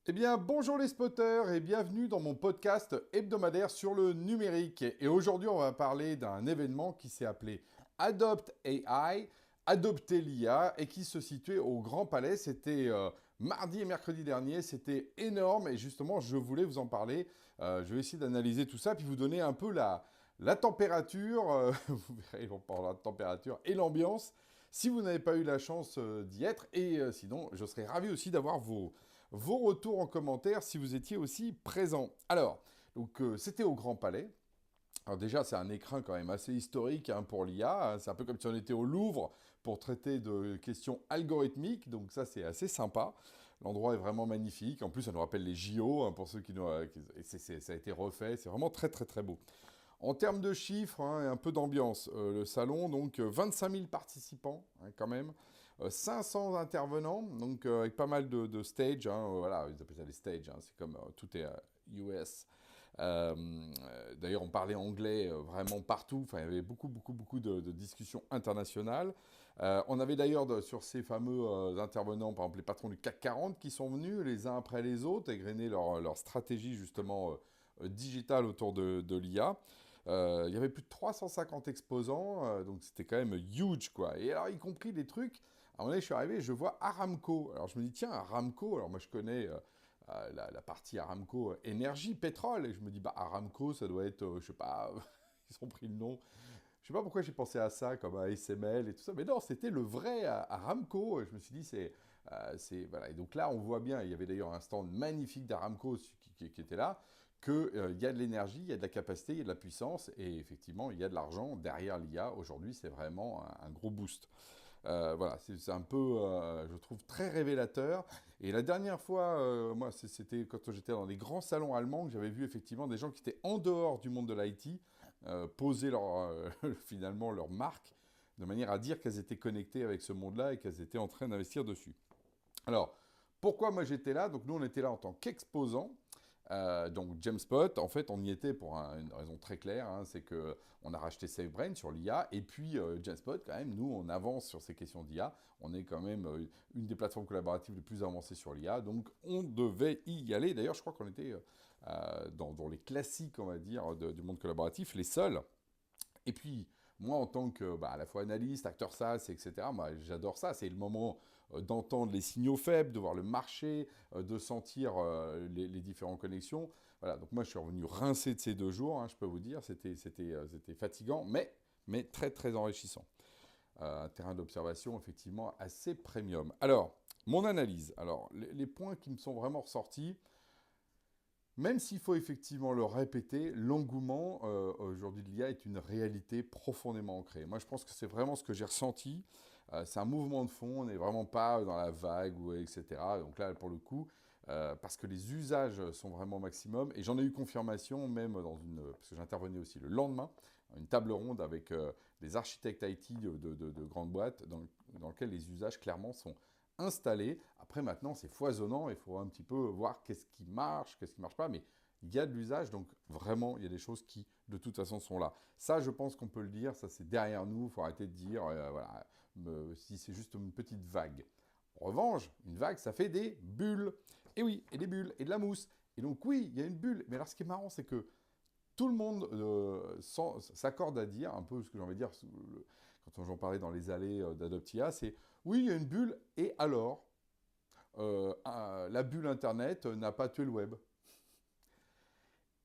Eh bien, bonjour les spotters et bienvenue dans mon podcast hebdomadaire sur le numérique. Et aujourd'hui, on va parler d'un événement qui s'est appelé Adopt AI, Adopter l'IA, et qui se situait au Grand Palais. C'était mardi et mercredi dernier, c'était énorme et justement, je voulais vous en parler. Je vais essayer d'analyser tout ça, puis vous donner un peu la température, vous verrez, on parlera de température et l'ambiance, si vous n'avez pas eu la chance d'y être. Et sinon, je serais ravi aussi d'avoir vos retours en commentaire si vous étiez aussi présent. Alors, donc c'était au Grand Palais. Alors déjà, c'est un écrin quand même assez historique hein, pour l'IA. Hein. C'est un peu comme si on était au Louvre pour traiter de questions algorithmiques. Donc ça, c'est assez sympa. L'endroit est vraiment magnifique. En plus, ça nous rappelle les JO, hein, pour ceux qui nous... ça a été refait. C'est vraiment très, très, très beau. En termes de chiffres hein, et un peu d'ambiance, le salon, donc 25 000 participants hein, quand même, 500 intervenants, donc avec pas mal de stages, hein, voilà, ils appellent ça les stages, hein, c'est comme tout est US. D'ailleurs, on parlait anglais vraiment partout, enfin, il y avait beaucoup, beaucoup, beaucoup de discussions internationales. On avait d'ailleurs sur ces fameux intervenants, par exemple les patrons du CAC 40 qui sont venus les uns après les autres, égrener leur stratégie justement digitale autour de l'IA. Il y avait plus de 350 exposants, donc c'était quand même huge, quoi. Et alors, y compris des trucs, à un moment donné, je suis arrivé, je vois Aramco. Alors, je me dis, tiens, Aramco, alors moi, je connais la partie Aramco énergie, pétrole, et je me dis, bah, Aramco, ça doit être, je sais pas, ils ont pris le nom. Je sais pas pourquoi j'ai pensé à ça, comme à SML et tout ça, mais non, c'était le vrai Aramco. Et je me suis dit, voilà. Et donc là, on voit bien, il y avait d'ailleurs un stand magnifique d'Aramco qui était là, qu'il y a de l'énergie, il y a de la capacité, il y a de la puissance, et effectivement, il y a de l'argent derrière l'IA. Aujourd'hui, c'est vraiment un gros boost. Voilà, c'est un peu, je trouve, très révélateur. Et la dernière fois, moi, c'était quand j'étais dans des grands salons allemands que j'avais vu effectivement des gens qui étaient en dehors du monde de l'IT poser finalement leur marque de manière à dire qu'elles étaient connectées avec ce monde-là et qu'elles étaient en train d'investir dessus. Alors, pourquoi moi j'étais là? Donc nous, on était là en tant qu'exposants. Donc Jamespot, en fait, on y était pour une raison très claire, hein, c'est que on a racheté SafeBrain sur l'IA, et puis Jamespot, quand même, nous, on avance sur ces questions d'IA. On est quand même une des plateformes collaboratives les plus avancées sur l'IA, donc on devait y aller. D'ailleurs, je crois qu'on était dans les classiques, on va dire, du monde collaboratif, les seuls. Et puis, moi, en tant que, à la fois analyste, acteur SaaS, etc., moi, j'adore ça. C'est le moment d'entendre les signaux faibles, de voir le marché, de sentir les différentes connexions. Voilà, donc moi, je suis revenu rincé de ces 2 jours, hein, je peux vous dire. C'était fatigant, mais très, très enrichissant. Un terrain d'observation, effectivement, assez premium. Alors, mon analyse. Alors, les points qui me sont vraiment ressortis, même s'il faut effectivement le répéter, l'engouement aujourd'hui de l'IA est une réalité profondément ancrée. Moi, je pense que c'est vraiment ce que j'ai ressenti. C'est un mouvement de fond, on n'est vraiment pas dans la vague, ou, etc. Donc là, pour le coup, parce que les usages sont vraiment au maximum, et j'en ai eu confirmation même parce que j'intervenais aussi le lendemain, une table ronde avec des architectes IT de grandes boîtes, dans lequel les usages clairement sont installé. Après, maintenant, c'est foisonnant. Il faut un petit peu voir qu'est-ce qui marche, qu'est-ce qui marche pas. Mais il y a de l'usage, donc vraiment, il y a des choses qui, de toute façon, sont là. Ça, je pense qu'on peut le dire. Ça, c'est derrière nous. Il faut arrêter de dire, voilà, si c'est juste une petite vague. En revanche, une vague, ça fait des bulles. Et oui, et des bulles, et de la mousse. Et donc, oui, il y a une bulle. Mais alors, ce qui est marrant, c'est que tout le monde s'accorde à dire, un peu ce que j'ai envie de dire, quand j'en parlais dans les allées d'Adoptia, c'est oui, il y a une bulle, et alors la bulle Internet n'a pas tué le web.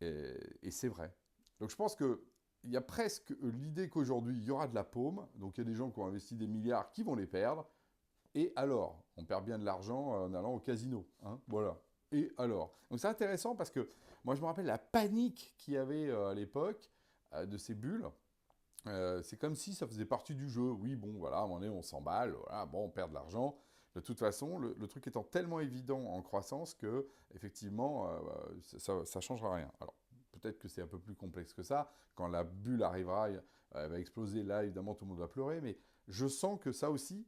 Et c'est vrai. Donc je pense que il y a presque l'idée qu'aujourd'hui, il y aura de la paume, donc il y a des gens qui ont investi des milliards qui vont les perdre, et alors, on perd bien de l'argent en allant au casino. Hein, voilà. Et alors? Donc c'est intéressant parce que moi je me rappelle la panique qu'il y avait à l'époque de ces bulles. C'est comme si ça faisait partie du jeu. Oui, bon, voilà, à un moment donné, on s'emballe, voilà, bon, on perd de l'argent. De toute façon, le truc étant tellement évident en croissance que, effectivement, ça ne changera rien. Alors, peut-être que c'est un peu plus complexe que ça. Quand la bulle arrivera, elle va exploser. Là, évidemment, tout le monde va pleurer. Mais je sens que ça aussi,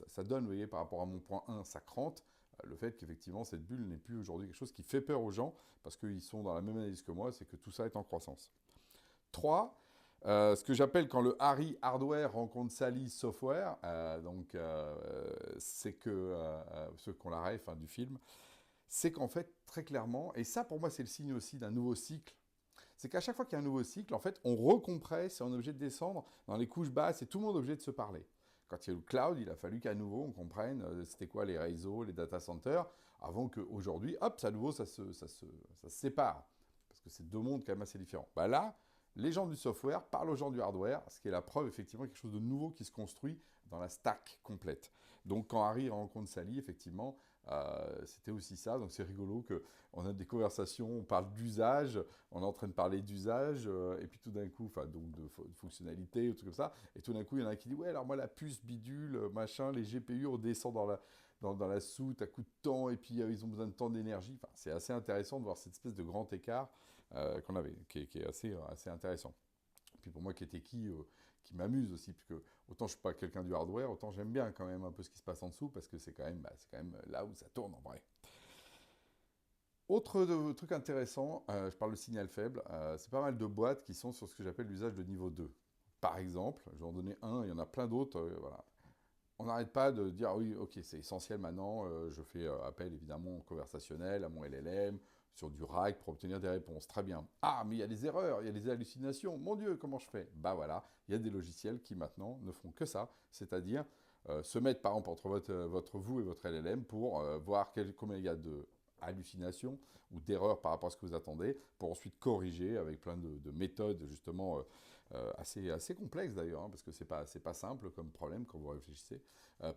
ça donne, vous voyez, par rapport à mon point 1, ça crante. Le fait qu'effectivement, cette bulle n'est plus aujourd'hui quelque chose qui fait peur aux gens, parce qu'ils sont dans la même analyse que moi, c'est que tout ça est en croissance. 3. Ce que j'appelle quand le Harry Hardware rencontre Sally Software, c'est que ceux qui ont la ref hein, du film, c'est qu'en fait, très clairement, et ça pour moi c'est le signe aussi d'un nouveau cycle, c'est qu'à chaque fois qu'il y a un nouveau cycle, en fait, on recompresse et on est obligé de descendre dans les couches basses et tout le monde est obligé de se parler. Quand il y a eu le cloud, il a fallu qu'à nouveau on comprenne c'était quoi les réseaux, les data centers, avant qu'aujourd'hui, hop, à nouveau ça se sépare. Parce que c'est deux mondes quand même assez différents. Bah là, les gens du software parlent aux gens du hardware, ce qui est la preuve effectivement quelque chose de nouveau qui se construit dans la stack complète. Donc quand Harry rencontre Sally, effectivement, c'était aussi ça. Donc c'est rigolo qu'on a des conversations, on parle d'usage, on est en train de parler d'usage, et puis tout d'un coup, enfin donc de fonctionnalité ou tout comme ça, et tout d'un coup il y en a un qui dit ouais alors moi la puce bidule, machin, les GPU on descend dans la soute à coup de temps, et puis ils ont besoin de temps d'énergie. Enfin, c'est assez intéressant de voir cette espèce de grand écart qu'on avait, qui est assez intéressant. Puis pour moi qui est qui m'amuse aussi, puisque autant je suis pas quelqu'un du hardware, autant j'aime bien quand même un peu ce qui se passe en dessous, parce que c'est quand même là où ça tourne en vrai. Autre truc intéressant, je parle de signal faible, c'est pas mal de boîtes qui sont sur ce que j'appelle l'usage de niveau 2. Par exemple, je vais en donner un, il y en a plein d'autres, voilà. On n'arrête pas de dire, ah oui, ok, c'est essentiel maintenant, je fais appel évidemment au conversationnel, à mon LLM, sur du RAG pour obtenir des réponses. Très bien. Ah, mais il y a des erreurs, il y a des hallucinations. Mon Dieu, comment je fais? Bah voilà, il y a des logiciels qui maintenant ne font que ça, c'est-à-dire se mettre par exemple entre vous et votre LLM pour voir combien il y a de hallucinations ou d'erreurs par rapport à ce que vous attendez, pour ensuite corriger avec plein de méthodes justement assez complexes d'ailleurs, hein, parce que c'est pas simple comme problème quand vous réfléchissez,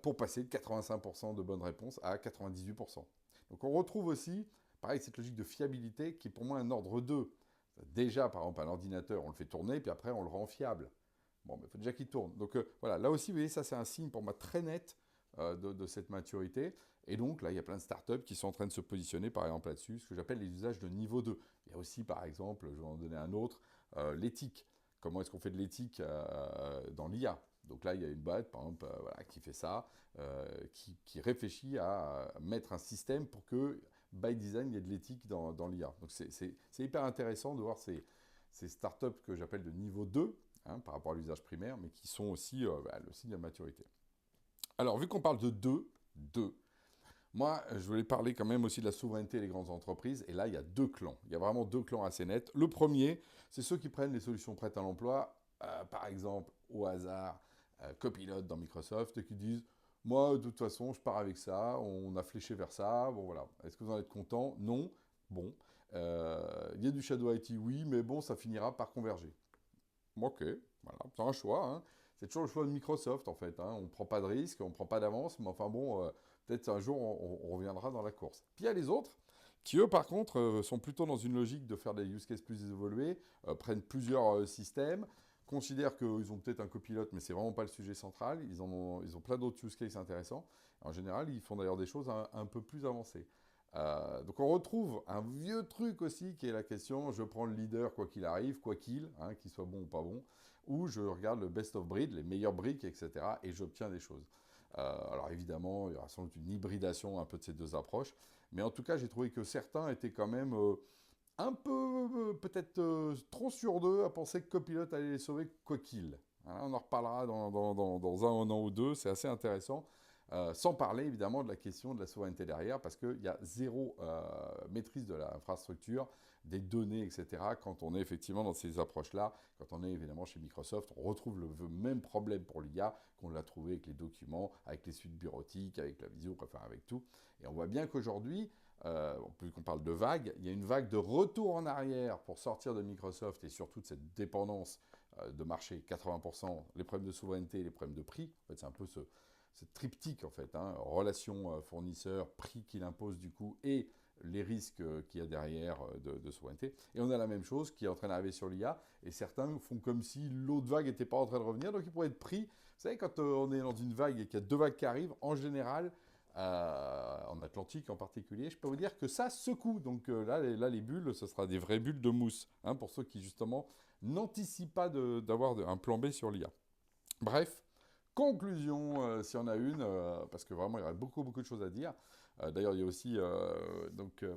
pour passer de 85% de bonnes réponses à 98%. Donc on retrouve aussi, pareil, cette logique de fiabilité qui est pour moi un ordre 2. Déjà, par exemple, un ordinateur, on le fait tourner, puis après on le rend fiable. Bon, mais il faut déjà qu'il tourne. Donc voilà, là aussi, vous voyez, ça c'est un signe pour moi très net de cette maturité. Et donc là, il y a plein de startups qui sont en train de se positionner, par exemple, là-dessus, ce que j'appelle les usages de niveau 2. Il y a aussi, par exemple, je vais en donner un autre, l'éthique. Comment est-ce qu'on fait de l'éthique dans l'IA? Donc là, il y a une boîte, par exemple, voilà, qui fait ça, qui réfléchit à mettre un système pour que, by design, il y ait de l'éthique dans l'IA. Donc c'est hyper intéressant de voir ces startups que j'appelle de niveau 2, hein, par rapport à l'usage primaire, mais qui sont aussi le signe de la maturité. Alors, vu qu'on parle de deux, moi, je voulais parler quand même aussi de la souveraineté des grandes entreprises. Et là, il y a deux clans. Il y a vraiment deux clans assez nets. Le premier, c'est ceux qui prennent les solutions prêtes à l'emploi, par exemple, au hasard, Copilot dans Microsoft, et qui disent, moi, de toute façon, je pars avec ça, on a fléché vers ça, bon voilà. Est-ce que vous en êtes content? Non. Bon. Il y a du Shadow IT, oui, mais bon, ça finira par converger. Ok, voilà, c'est un choix, hein. C'est toujours le choix de Microsoft en fait, hein. On ne prend pas de risque, on ne prend pas d'avance, mais enfin bon, peut-être un jour on reviendra dans la course. Puis il y a les autres qui eux par contre sont plutôt dans une logique de faire des use cases plus évolués, prennent plusieurs systèmes, considèrent qu'ils ont peut-être un copilote, mais c'est vraiment pas le sujet central, ils ont plein d'autres use cases intéressants. En général, ils font d'ailleurs des choses un peu plus avancées. Donc on retrouve un vieux truc aussi qui est la question, je prends le leader quoi qu'il arrive, quoi qu'il soit bon ou pas bon, ou je regarde le best of breed, les meilleures briques, etc. et j'obtiens des choses. Alors évidemment, il y aura sans doute une hybridation un peu de ces deux approches, mais en tout cas j'ai trouvé que certains étaient quand même un peu peut-être trop sur d'eux à penser que Copilot allait les sauver quoi qu'il. Hein, on en reparlera dans un an ou deux, c'est assez intéressant. Sans parler évidemment de la question de la souveraineté derrière, parce qu'il y a zéro maîtrise de l'infrastructure, des données, etc. Quand on est effectivement dans ces approches-là, quand on est évidemment chez Microsoft, on retrouve le même problème pour l'IA qu'on l'a trouvé avec les documents, avec les suites bureautiques, avec la visio, enfin avec tout. Et on voit bien qu'aujourd'hui, plus qu'on parle de vague, il y a une vague de retour en arrière pour sortir de Microsoft et surtout de cette dépendance de marché, 80%, les problèmes de souveraineté et les problèmes de prix. En fait, c'est un peu ce triptyque en fait, hein, relation fournisseur, prix qu'il impose du coup et les risques qu'il y a derrière de souveraineté. Et on a la même chose qui est en train d'arriver sur l'IA, et certains font comme si l'autre vague n'était pas en train de revenir, donc il pourrait être pris. Vous savez, quand on est dans une vague et qu'il y a deux vagues qui arrivent, en général, en Atlantique en particulier, je peux vous dire que ça secoue. Donc là, les bulles, ce sera des vraies bulles de mousse, hein, pour ceux qui justement n'anticipent pas d'avoir un plan B sur l'IA. Bref, conclusion, s'il y en a une, parce que vraiment il y aurait beaucoup de choses à dire. D'ailleurs, il y a aussi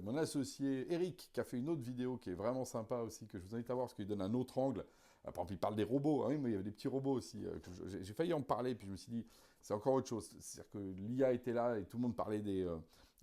mon associé Eric qui a fait une autre vidéo qui est vraiment sympa aussi, que je vous invite à voir parce qu'il donne un autre angle. Par exemple, il parle des robots, hein, oui, mais il y avait des petits robots aussi. J'ai failli en parler, puis je me suis dit, c'est encore autre chose. C'est-à-dire que l'IA était là et tout le monde parlait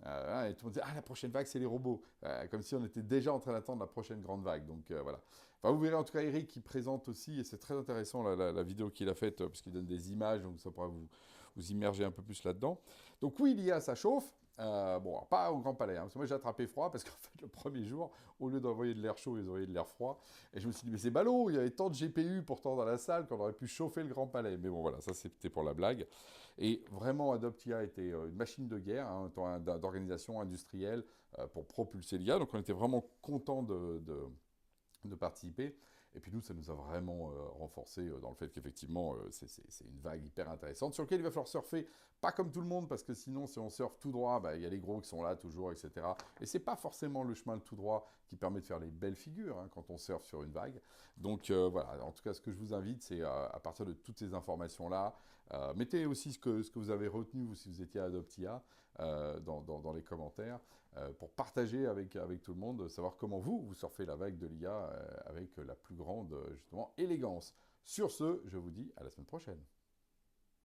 Et tout le monde dit, ah, la prochaine vague, c'est les robots. Comme si on était déjà en train d'attendre la prochaine grande vague. Donc voilà. Enfin, vous verrez en tout cas Eric qui présente aussi, et c'est très intéressant la vidéo qu'il a faite, parce qu'il donne des images, donc ça pourra vous immerger un peu plus là-dedans. Donc oui, l'IA, ça chauffe. Bon, pas au Grand Palais, hein, parce que moi j'ai attrapé froid, parce qu'en fait, le premier jour, au lieu d'envoyer de l'air chaud, ils envoyaient de l'air froid. Et je me suis dit, mais c'est ballot, il y avait tant de GPU pourtant dans la salle qu'on aurait pu chauffer le Grand Palais. Mais bon, voilà, ça c'était pour la blague. Et vraiment, Adoptia était une machine de guerre, hein, d'organisation industrielle pour propulser l'IA. Donc on était vraiment contents de participer. Et puis nous, ça nous a vraiment renforcé dans le fait qu'effectivement, c'est une vague hyper intéressante sur laquelle il va falloir surfer, pas comme tout le monde, parce que sinon, si on surfe tout droit, bah, il y a les gros qui sont là toujours, etc. Et c'est pas forcément le chemin tout droit qui permet de faire les belles figures hein, quand on surfe sur une vague. Donc voilà, en tout cas, ce que je vous invite, c'est à partir de toutes ces informations-là, mettez aussi ce que vous avez retenu, vous, si vous étiez à Adoptia, dans les commentaires, pour partager avec tout le monde, savoir comment vous surfez la vague de l'IA avec la plus grande, justement, élégance. Sur ce, je vous dis à la semaine prochaine.